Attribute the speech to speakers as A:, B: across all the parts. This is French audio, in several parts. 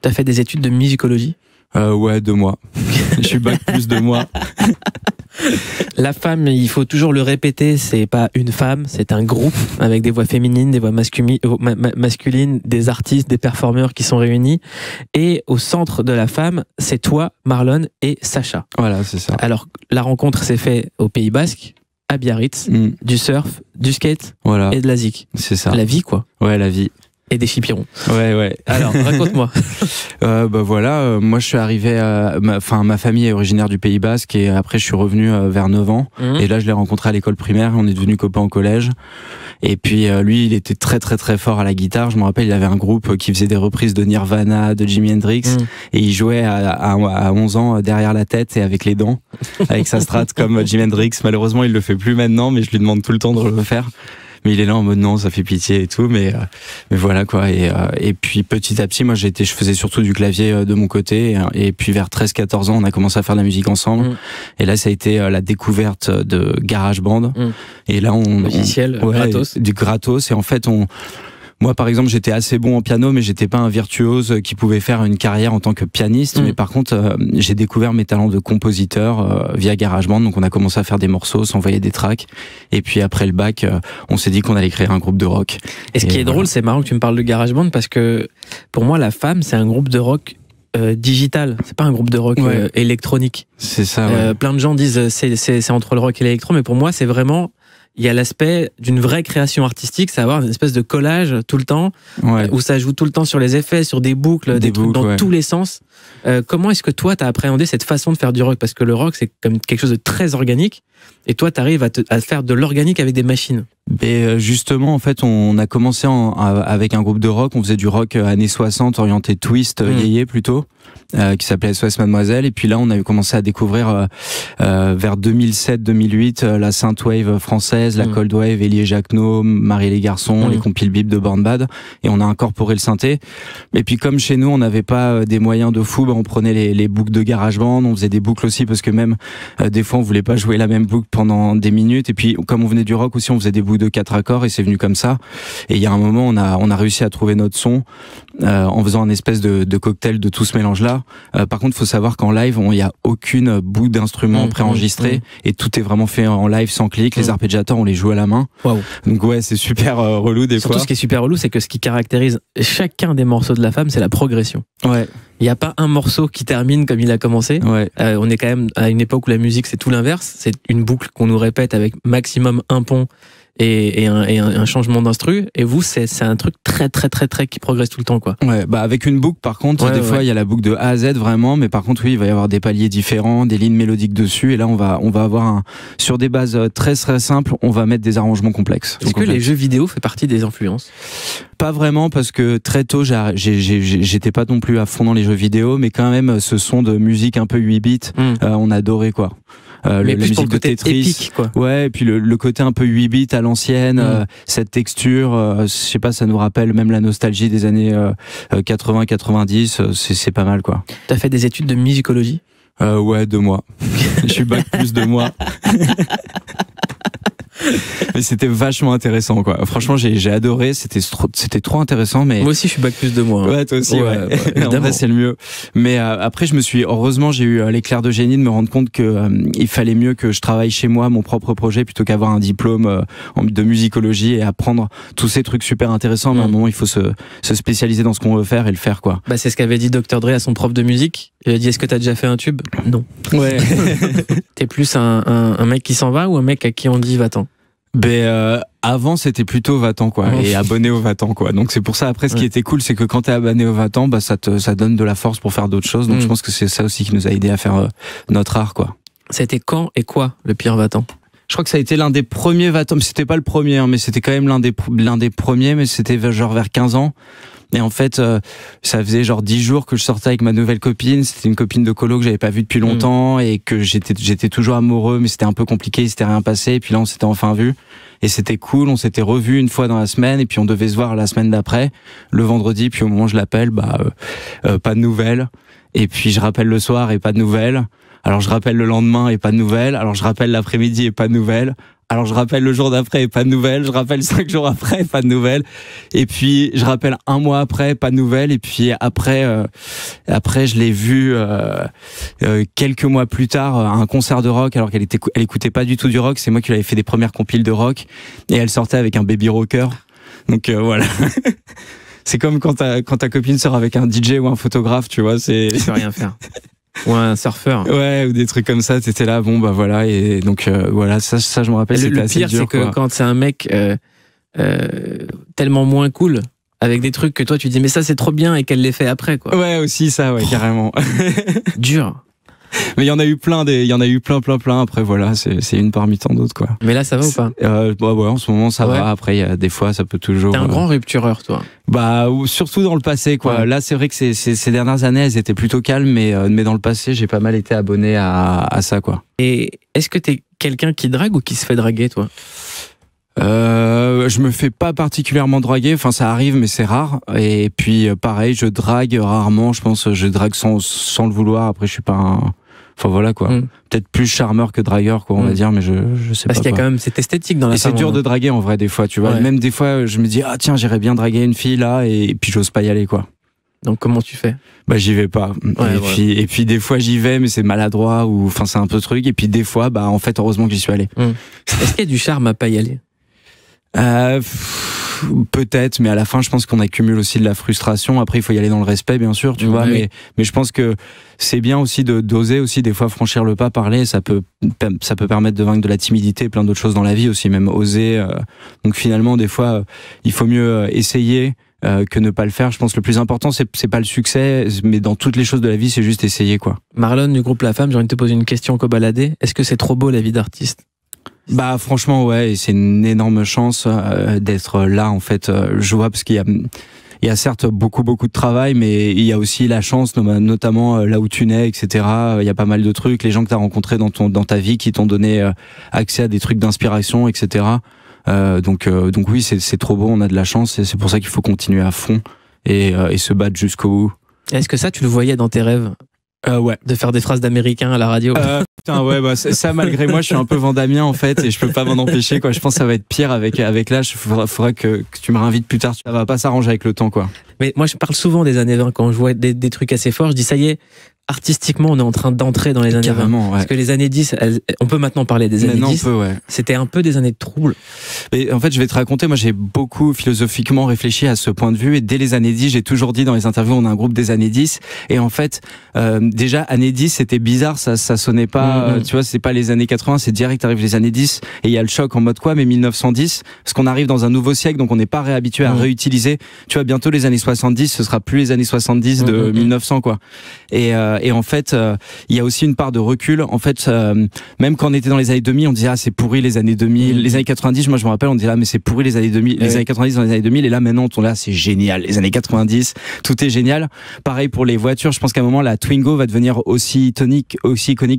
A: T'as fait des études de musicologie?
B: Ouais, 2 mois. Je suis bac plus 2 mois.
A: La femme, il faut toujours le répéter, c'est pas une femme, c'est un groupe avec des voix féminines, des voix masculines, des artistes, des performeurs qui sont réunis. Et au centre de la femme, c'est toi, Marlon et Sacha.
B: Voilà, c'est ça.
A: Alors, la rencontre s'est faite au Pays Basque, à Biarritz, du surf, du skate et de la zik.
B: C'est ça.
A: La vie, quoi.
B: Ouais, la vie.
A: Et des chipirons.
B: Ouais.
A: Alors, raconte-moi.
B: Moi je suis arrivé, ma famille est originaire du Pays Basque et après je suis revenu vers 9 ans. Et là je l'ai rencontré à l'école primaire, on est devenus copains au collège. Et puis lui il était très très très fort à la guitare. Je me rappelle, il avait un groupe qui faisait des reprises de Nirvana, de Jimi Hendrix. Et il jouait à 11 ans derrière la tête et avec les dents, avec sa strat comme Jimi Hendrix. Malheureusement il le fait plus maintenant, mais je lui demande tout le temps de le faire. Mais il est là en mode non, ça fait pitié et tout, mais voilà quoi. Et puis petit à petit, moi je faisais surtout du clavier de mon côté, et puis vers 13-14 ans, on a commencé à faire de la musique ensemble. Et là, ça a été la découverte de GarageBand. Et là,
A: logiciel gratos.
B: Du gratos. Et en fait, moi, par exemple, j'étais assez bon en piano, mais j'étais pas un virtuose qui pouvait faire une carrière en tant que pianiste. Mais par contre, j'ai découvert mes talents de compositeur via GarageBand. Donc, on a commencé à faire des morceaux, s'envoyer des tracks. Et puis, après le bac, on s'est dit qu'on allait créer un groupe de rock.
A: Et ce qui est drôle, c'est marrant que tu me parles de GarageBand parce que, pour moi, La Femme, c'est un groupe de rock digital. C'est pas un groupe de rock électronique.
B: C'est ça,
A: plein de gens disent c'est entre le rock et l'électro, mais pour moi, c'est vraiment... Il y a l'aspect d'une vraie création artistique, c'est avoir une espèce de collage tout le temps, où ça joue tout le temps sur les effets, sur des boucles, des trucs dans tous les sens. Comment est-ce que toi, t'as appréhendé cette façon de faire du rock? Parce que le rock, c'est comme quelque chose de très organique, et toi, t'arrives à faire de l'organique avec des machines.
B: Et justement, en fait, on a commencé avec un groupe de rock, on faisait du rock années 60, orienté twist, yéyé plutôt, qui s'appelait SOS Mademoiselle. Et puis là, on a commencé à découvrir vers 2007-2008 la synthwave française, la cold wave, Elie et Jacquenot, Marie et les garçons, les compiles bip de Born Bad. Et on a incorporé le synthé. Et puis comme chez nous, on n'avait pas des moyens de fou, on prenait les boucles de GarageBand, on faisait des boucles aussi parce que même des fois, on voulait pas jouer la même boucle pendant des minutes. Et puis comme on venait du rock aussi, on faisait des boucles de 4 accords et c'est venu comme ça. Et il y a un moment, on a réussi à trouver notre son en faisant un espèce de cocktail de tout ce mélange-là. Par contre, il faut savoir qu'en live, il n'y a aucune bout d'instrument préenregistré et tout est vraiment fait en live sans clic. Les arpégiateurs, on les joue à la main. Donc ouais, c'est super relou des fois.
A: Surtout, ce qui est super relou, c'est que ce qui caractérise chacun des morceaux de La Femme, c'est la progression. Il n'y a pas un morceau qui termine comme il a commencé. On est quand même à une époque où la musique, c'est tout l'inverse. C'est une boucle qu'on nous répète avec maximum un pont et un changement d'instru. Et vous, c'est un truc très qui progresse tout le temps, quoi.
B: Avec une boucle, par contre, des fois, il y a la boucle de A à Z vraiment, mais par contre, oui, il va y avoir des paliers différents, des lignes mélodiques dessus, et là, on va avoir sur des bases très simples, on va mettre des arrangements complexes.
A: Est-ce que les jeux vidéo fait partie des influences?
B: Pas vraiment, parce que très tôt, j'étais pas non plus à fond dans les jeux vidéo, mais quand même, ce son de musique un peu 8 bits, on adorait, quoi.
A: Mais
B: la musique de Tetris,
A: épique, quoi.
B: Ouais, et puis le côté un peu 8 bits à l'ancienne, cette texture, je sais pas, ça nous rappelle même la nostalgie des années 80-90, c'est pas mal, quoi.
A: T'as fait des études de musicologie?
B: Ouais, 2 mois. Je suis bac plus 2 mois. Mais c'était vachement intéressant, quoi. Franchement, j'ai adoré, c'était trop intéressant. Mais
A: moi aussi, je suis bac plus 2 mois.
B: Ouais, toi aussi, ouais. En vrai, c'est le mieux. Mais après, heureusement, j'ai eu l'éclair de génie de me rendre compte que il fallait mieux que je travaille chez moi mon propre projet plutôt qu'avoir un diplôme de musicologie et apprendre tous ces trucs super intéressants. Mais à un moment, il faut se spécialiser dans ce qu'on veut faire et le faire, quoi.
A: C'est ce qu'avait dit Dr Dre à son prof de musique. Il a dit: est-ce que t'as déjà fait un tube? Non.
B: Ouais.
A: T'es plus un mec qui s'en va ou un mec à qui on dit va-t'en?
B: Avant, c'était plutôt va-t'en, quoi, et abonné au va-t'en, quoi. Donc c'est pour ça, après, ce qui était cool, c'est que quand t'es abonné au va-t'en, ça donne de la force pour faire d'autres choses. Donc je pense que c'est ça aussi qui nous a aidé à faire notre art, quoi.
A: C'était quand et quoi le pire va-t'en?
B: Je crois que ça a été l'un des premiers va-t'en. C'était pas le premier, mais c'était quand même l'un des premiers, mais c'était genre vers 15 ans. Et en fait, ça faisait genre 10 jours que je sortais avec ma nouvelle copine. C'était une copine de colo que j'avais pas vue depuis longtemps et que j'étais toujours amoureux, mais c'était un peu compliqué, il s'était rien passé. Et puis là, on s'était enfin vu. Et c'était cool, on s'était revus une fois dans la semaine et puis on devait se voir la semaine d'après, le vendredi. Puis au moment où je l'appelle, pas de nouvelles. Et puis je rappelle le soir et pas de nouvelles. Alors je rappelle le lendemain et pas de nouvelles. Alors je rappelle l'après-midi et pas de nouvelles. Alors je rappelle le jour d'après, pas de nouvelles. Je rappelle 5 jours après, pas de nouvelles. Et puis je rappelle 1 mois après, pas de nouvelles. Et puis après je l'ai vue quelques mois plus tard à un concert de rock, alors qu'elle écoutait pas du tout du rock. C'est moi qui lui avais fait des premières compiles de rock, et elle sortait avec un baby rocker. Donc voilà. C'est comme quand ta copine sort avec un DJ ou un photographe, tu vois.
A: Tu peux rien faire. Ou un surfeur.
B: Ouais, ou des trucs comme ça. T'étais là, bon bah voilà. Et donc voilà, ça je me rappelle. C'était assez dur.
A: Le pire, c'est que quand c'est un mec tellement moins cool, avec des trucs que toi tu dis mais ça c'est trop bien, et qu'elle les fait après, quoi.
B: Ouais, aussi ça, ouais, carrément.
A: Dur.
B: Mais il y en a eu plein plein. Après voilà, c'est une parmi tant d'autres, quoi.
A: Mais là ça va ou pas?
B: Bah ouais, en ce moment ça va. Après il y a des fois ça peut toujours.
A: T'es un grand ruptureur, toi.
B: Bah surtout dans le passé, quoi. Ouais. Là c'est vrai que ces dernières années elles étaient plutôt calmes, mais dans le passé j'ai pas mal été abonné à ça, quoi.
A: Et est-ce que t'es quelqu'un qui drague ou qui se fait draguer, toi?
B: Je me fais pas particulièrement draguer, enfin ça arrive mais c'est rare. Et puis pareil, je drague rarement, je pense. Je drague sans le vouloir. Après je suis pas un... Enfin voilà, quoi. Peut-être plus charmeur que dragueur, quoi, on va dire, mais je sais pas.
A: Parce qu'il y a quand même cette esthétique dans la femme.
B: Et c'est dur de draguer en vrai des fois, tu vois. Ouais. Même des fois je me dis ah tiens, j'irais bien draguer une fille là, et puis j'ose pas y aller, quoi.
A: Donc comment tu fais?
B: Bah j'y vais pas. Et puis des fois j'y vais mais c'est maladroit, ou enfin c'est un peu truc, et puis des fois bah en fait heureusement que j'y suis allé.
A: Est-ce qu'il y a du charme à pas y aller?
B: Peut-être, mais à la fin je pense qu'on accumule aussi de la frustration. Après il faut y aller dans le respect, bien sûr, tu vois, mais je pense que c'est bien aussi d'oser aussi des fois franchir le pas, parler. Ça peut permettre de vaincre de la timidité, plein d'autres choses dans la vie aussi, même oser. Donc finalement des fois il faut mieux essayer que ne pas le faire. Je pense que le plus important c'est pas le succès, mais dans toutes les choses de la vie c'est juste essayer, quoi.
A: Marlon du groupe La Femme, j'ai envie de te poser une question cobaladée. Est-ce que c'est trop beau la vie d'artiste?
B: Bah franchement ouais, et c'est une énorme chance d'être là, en fait. Je vois, parce qu'il y a certes beaucoup de travail, mais il y a aussi la chance, notamment là où tu nais, etc. Il y a pas mal de trucs, les gens que tu as rencontrés dans ta vie qui t'ont donné accès à des trucs d'inspiration, etc. Donc oui, c'est trop beau, on a de la chance, et c'est pour ça qu'il faut continuer à fond et se battre jusqu'au bout.
A: Est-ce que ça tu le voyais dans tes rêves?
B: Ouais.
A: De faire des phrases d'américain à la radio.
B: Putain, ouais, bah, ça, malgré moi, je suis un peu vendamien, en fait, et je peux pas m'en empêcher, quoi. Je pense que ça va être pire avec l'âge. Faudra que tu me réinvites plus tard. Ça va pas s'arranger avec le temps, quoi.
A: Mais moi, je parle souvent des années 20 quand je vois des trucs assez forts. Je dis, ça y est, artistiquement, on est en train d'entrer dans les années 20. Ouais. Parce que les années 10, on peut maintenant parler des années 10.
B: Ouais.
A: C'était un peu des années de trouble.
B: Mais en fait, je vais te raconter, moi, j'ai beaucoup philosophiquement réfléchi à ce point de vue, et dès les années 10, j'ai toujours dit dans les interviews, on a un groupe des années 10. Et en fait, déjà, années 10, c'était bizarre, ça sonnait pas, tu vois, c'est pas les années 80, c'est direct, arrive les années 10, et il y a le choc en mode quoi, mais 1910, parce qu'on arrive dans un nouveau siècle, donc on n'est pas réhabitué à réutiliser. Tu vois, bientôt les années 70, ce sera plus les années 70 de 1900, quoi. Et en fait, il y a aussi une part de recul. En fait, même quand on était dans les années 2000, on disait, ah, c'est pourri les années 2000. Les années 90, moi, je me rappelle, on disait, ah, mais c'est pourri les années 2000. Les années 90 dans les années 2000. Et là, maintenant, on là, c'est génial. Les années 90, tout est génial. Pareil pour les voitures. Je pense qu'à un moment, la Twingo va devenir aussi iconique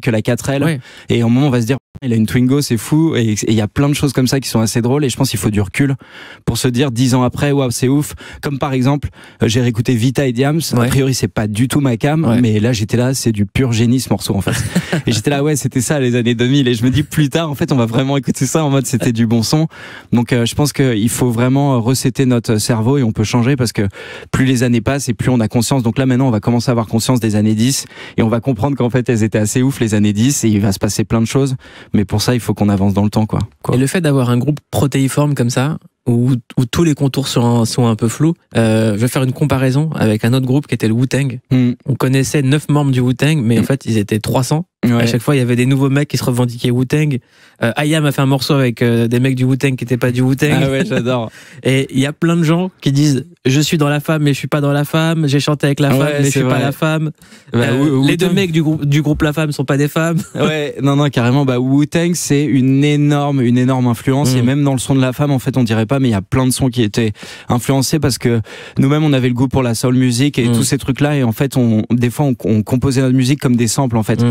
B: que la 4L. Ouais. Et à un moment, on va se dire, il a une Twingo, c'est fou. Et il y a plein de choses comme ça qui sont assez drôles. Et je pense qu'il faut du recul pour se dire 10 ans après, waouh, c'est ouf. Comme par exemple, j'ai réécouté Vita et Diams. A priori, c'est pas du tout ma cam, mais là, j'étais là, c'est du pur génie, ce morceau, en fait. Et j'étais là, ouais, c'était ça, les années 2000. Et je me dis, plus tard, en fait, on va vraiment écouter ça en mode, c'était du bon son. Donc, je pense qu'il faut vraiment resetter notre cerveau, et on peut changer, parce que plus les années passent et plus on a conscience. Donc là, maintenant, on va commencer à avoir conscience des années 10, et on va comprendre qu'en fait, elles étaient assez ouf, les années 10, et il va se passer plein de choses. Mais pour ça, il faut qu'on avance dans le temps, quoi.
A: Et le fait d'avoir un groupe protéiforme comme ça, où tous les contours sont un peu flous. Je vais faire une comparaison avec un autre groupe qui était le Wu-Tang. On connaissait 9 membres du Wu-Tang, mais en fait, ils étaient 300. Ouais. À chaque fois, il y avait des nouveaux mecs qui se revendiquaient Wu-Tang. IAM a fait un morceau avec des mecs du Wu-Tang qui n'étaient pas du Wu-Tang.
B: Ah ouais, j'adore.
A: Et il y a plein de gens qui disent, je suis dans la femme, mais je suis pas dans la femme. J'ai chanté avec la femme, mais je suis pas la femme. Les deux mecs du groupe La Femme sont pas des femmes.
B: Ouais, non, carrément. Bah, Wu-Tang, c'est une énorme influence. Et même dans le son de La Femme, en fait, on dirait pas, mais il y a plein de sons qui étaient influencés, parce que nous-mêmes, on avait le goût pour la soul music et tous ces trucs-là. Et en fait, des fois, on composait notre musique comme des samples, en fait.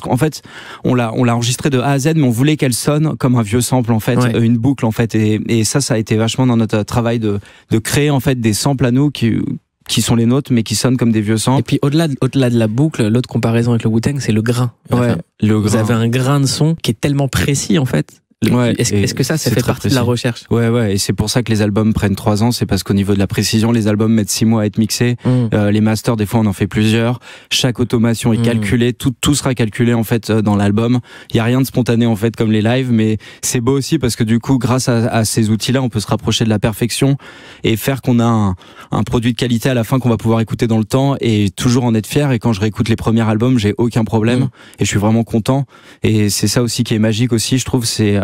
B: En fait, on l'a enregistré de A à Z, mais on voulait qu'elle sonne comme un vieux sample, en fait, une boucle, en fait. Et ça a été vachement dans notre travail de créer, en fait, des samples à nous qui sont les nôtres, mais qui sonnent comme des vieux samples.
A: Et puis au-delà de la boucle, l'autre comparaison avec le Wu-Tang, c'est le grain.
B: Ouais, le grain.
A: Vous avez un grain de son qui est tellement précis, en fait. Est-ce que ça fait partie de la recherche?
B: Ouais, et c'est pour ça que les albums prennent 3 ans, c'est parce qu'au niveau de la précision, les albums mettent 6 mois à être mixés, les masters, des fois on en fait plusieurs, chaque automation est calculée, tout sera calculé en fait dans l'album, il y a rien de spontané en fait comme les lives, mais c'est beau aussi parce que du coup, grâce à ces outils-là, on peut se rapprocher de la perfection et faire qu'on a un produit de qualité à la fin qu'on va pouvoir écouter dans le temps et toujours en être fier. Et quand je réécoute les premiers albums, j'ai aucun problème et je suis vraiment content. Et c'est ça aussi qui est magique aussi, je trouve, c'est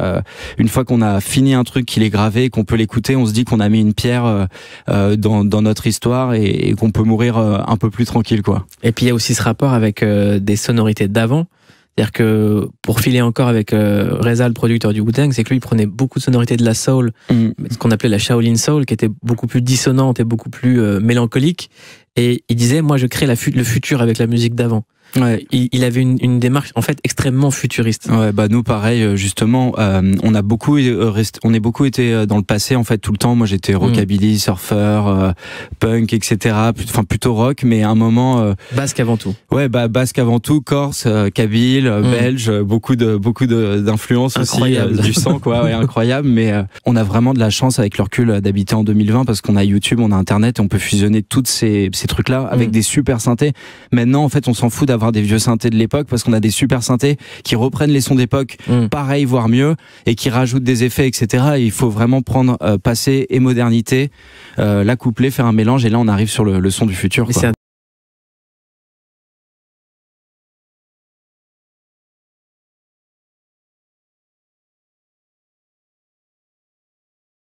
B: une fois qu'on a fini un truc, qu'il est gravé et qu'on peut l'écouter, on se dit qu'on a mis une pierre dans notre histoire et qu'on peut mourir un peu plus tranquille, quoi.
A: Et puis il y a aussi ce rapport avec des sonorités d'avant. C'est-à-dire que pour filer encore avec Reza, le producteur du Wu-Tang, c'est que lui il prenait beaucoup de sonorités de la soul, ce qu'on appelait la Shaolin Soul, qui était beaucoup plus dissonante et beaucoup plus mélancolique. Et il disait, moi je crée le futur avec la musique d'avant. Ouais. Il avait une démarche en fait extrêmement futuriste.
B: Ouais, bah nous pareil justement, on est beaucoup été dans le passé en fait tout le temps. Moi j'étais rockabilly, surfeur, punk, etc. Enfin plutôt rock, mais à un moment
A: basque avant tout.
B: Ouais, basque avant tout, corse, kabyle, belge, beaucoup d'influences aussi, du sang quoi, ouais, incroyable. Mais on a vraiment de la chance avec le recul d'habiter en 2020 parce qu'on a YouTube, on a Internet et on peut fusionner toutes ces trucs-là avec des super synthés. Maintenant en fait on s'en fout d'avoir des vieux synthés de l'époque parce qu'on a des super synthés qui reprennent les sons d'époque pareil voire mieux et qui rajoutent des effets, etc. Et il faut vraiment prendre passé et modernité, la coupler, faire un mélange et là on arrive sur le son du futur, quoi.